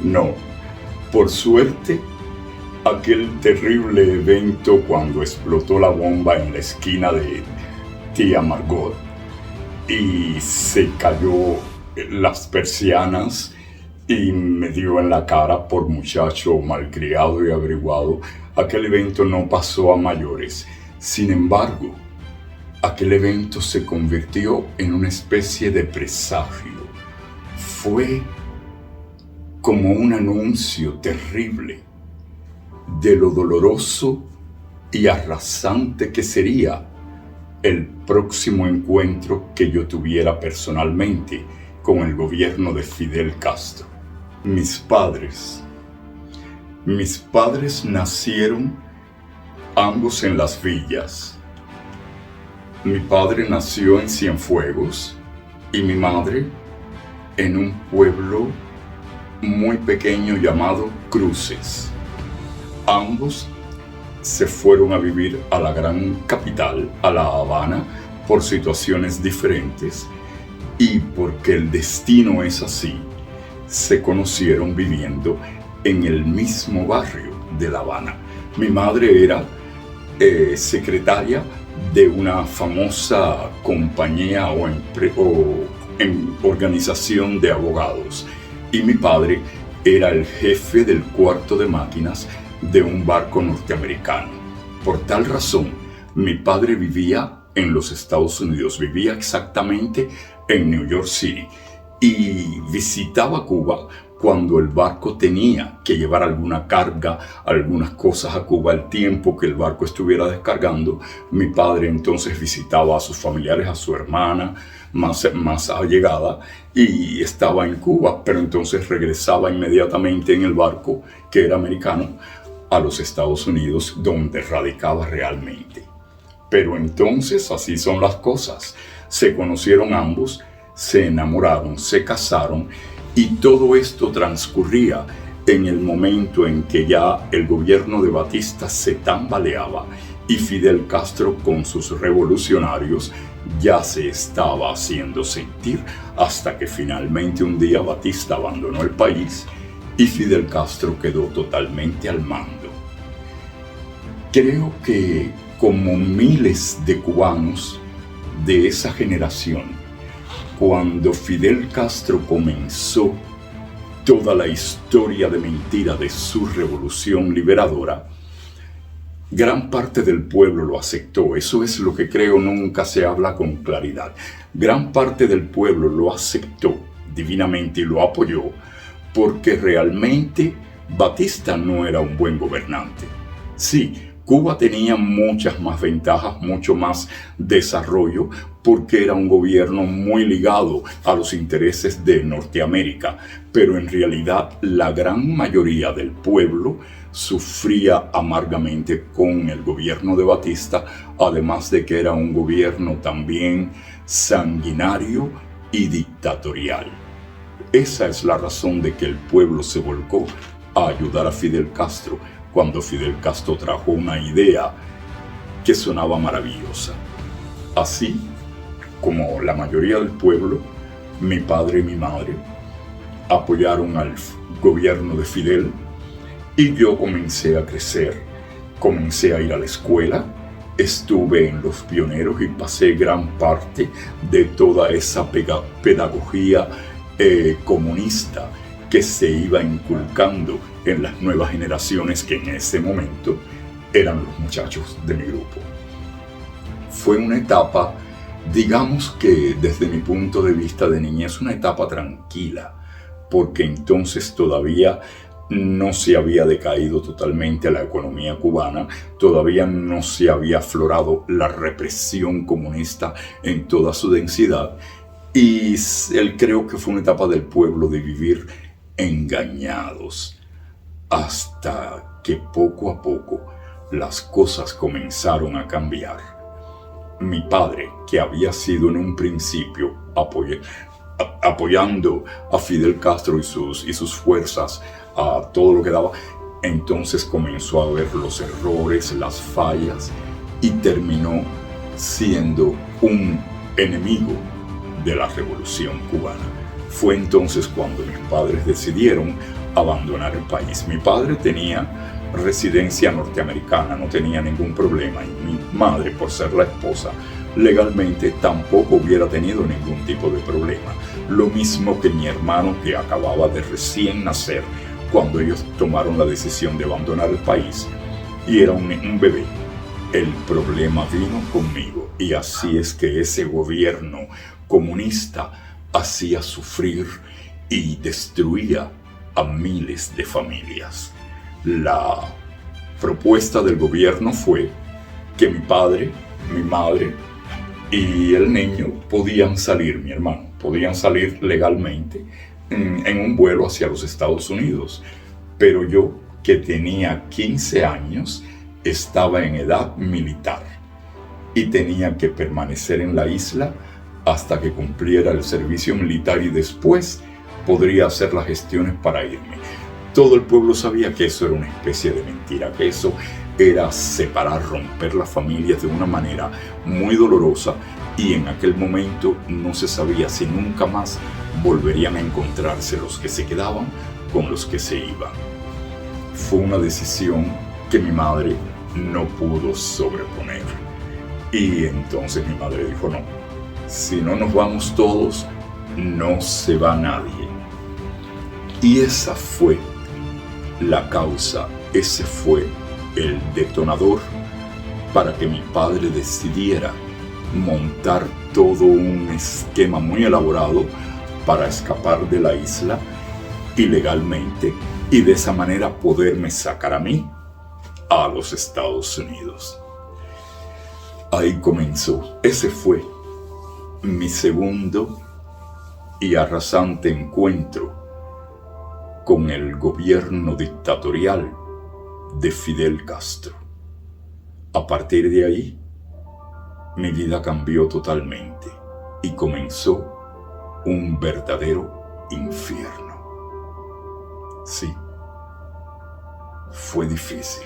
No. Por suerte, aquel terrible evento cuando explotó la bomba en la esquina de Tía Margot y se cayó las persianas y me dio en la cara por muchacho malcriado y averiguado, aquel evento no pasó a mayores. Sin embargo, aquel evento se convirtió en una especie de presagio. Fue como un anuncio terrible de lo doloroso y arrasante que sería el próximo encuentro que yo tuviera personalmente con el gobierno de Fidel Castro. Mis padres nacieron ambos en Las Villas. Mi padre nació en Cienfuegos y mi madre en un pueblo muy pequeño llamado Cruces. Ambos se fueron a vivir a la gran capital, a La Habana, por situaciones diferentes y porque el destino es así, se conocieron viviendo en el mismo barrio de La Habana. Mi madre era secretaria de una famosa compañía o organización de abogados y mi padre era el jefe del cuarto de máquinas de un barco norteamericano. Por tal razón, mi padre vivía en los Estados Unidos, vivía exactamente en New York City y visitaba Cuba cuando el barco tenía que llevar alguna carga, algunas cosas a Cuba, el tiempo que el barco estuviera descargando. Mi padre entonces visitaba a sus familiares, a su hermana más allegada, y estaba en Cuba, pero entonces regresaba inmediatamente en el barco, que era americano, a los Estados Unidos, donde radicaba realmente. Pero entonces así son las cosas. Se conocieron ambos, se enamoraron, se casaron, y todo esto transcurría en el momento en que ya el gobierno de Batista se tambaleaba y Fidel Castro con sus revolucionarios ya se estaba haciendo sentir, hasta que finalmente un día Batista abandonó el país y Fidel Castro quedó totalmente al mando. Creo que como miles de cubanos de esa generación, cuando Fidel Castro comenzó toda la historia de mentira de su revolución liberadora, gran parte del pueblo lo aceptó. Eso es lo que creo, nunca se habla con claridad. Gran parte del pueblo lo aceptó divinamente y lo apoyó, porque realmente Batista no era un buen gobernante. Sí, Cuba tenía muchas más ventajas, mucho más desarrollo, porque era un gobierno muy ligado a los intereses de Norteamérica, pero en realidad la gran mayoría del pueblo sufría amargamente con el gobierno de Batista, además de que era un gobierno también sanguinario y dictatorial. Esa es la razón de que el pueblo se volcó a ayudar a Fidel Castro, cuando Fidel Castro trajo una idea que sonaba maravillosa. Así como la mayoría del pueblo, mi padre y mi madre apoyaron al gobierno de Fidel y yo comencé a crecer, comencé a ir a la escuela, estuve en los pioneros y pasé gran parte de toda esa pedagogía comunista que se iba inculcando en las nuevas generaciones que en ese momento eran los muchachos de mi grupo. Fue una etapa, digamos que desde mi punto de vista de niñez, una etapa tranquila, porque entonces todavía no se había decaído totalmente la economía cubana, todavía no se había aflorado la represión comunista en toda su densidad, y él creo que fue una etapa del pueblo de vivir engañados, hasta que poco a poco las cosas comenzaron a cambiar. Mi padre, que había sido en un principio apoyando a Fidel Castro y sus fuerzas, a todo lo que daba, entonces comenzó a ver los errores, las fallas, y terminó siendo un enemigo de la revolución cubana. Fue entonces cuando mis padres decidieron abandonar el país. Mi padre tenía residencia norteamericana, no tenía ningún problema, y mi madre, por ser la esposa, legalmente tampoco hubiera tenido ningún tipo de problema. Lo mismo que mi hermano, que acababa de recién nacer cuando ellos tomaron la decisión de abandonar el país, y era un bebé. El problema vino conmigo, y así es que ese gobierno comunista hacía sufrir y destruía a miles de familias. La propuesta del gobierno fue que mi padre, mi madre y el niño podían salir, mi hermano, podían salir legalmente en un vuelo hacia los Estados Unidos. Pero yo, que tenía 15 años, estaba en edad militar y tenía que permanecer en la isla hasta que cumpliera el servicio militar, y después podría hacer las gestiones para irme. Todo el pueblo sabía que eso era una especie de mentira, que eso era separar, romper las familias de una manera muy dolorosa, y en aquel momento no se sabía si nunca más volverían a encontrarse los que se quedaban con los que se iban. Fue una decisión que mi madre no pudo sobreponer, y entonces mi madre dijo: no, si no nos vamos todos, no se va nadie. Y esa fue la causa, ese fue el detonador para que mi padre decidiera montar todo un esquema muy elaborado para escapar de la isla ilegalmente, y de esa manera poderme sacar a mí a los Estados Unidos. Ahí comenzó. Ese fue mi segundo y arrasante encuentro con el gobierno dictatorial de Fidel Castro. A partir de ahí, mi vida cambió totalmente y comenzó un verdadero infierno. Sí, fue difícil.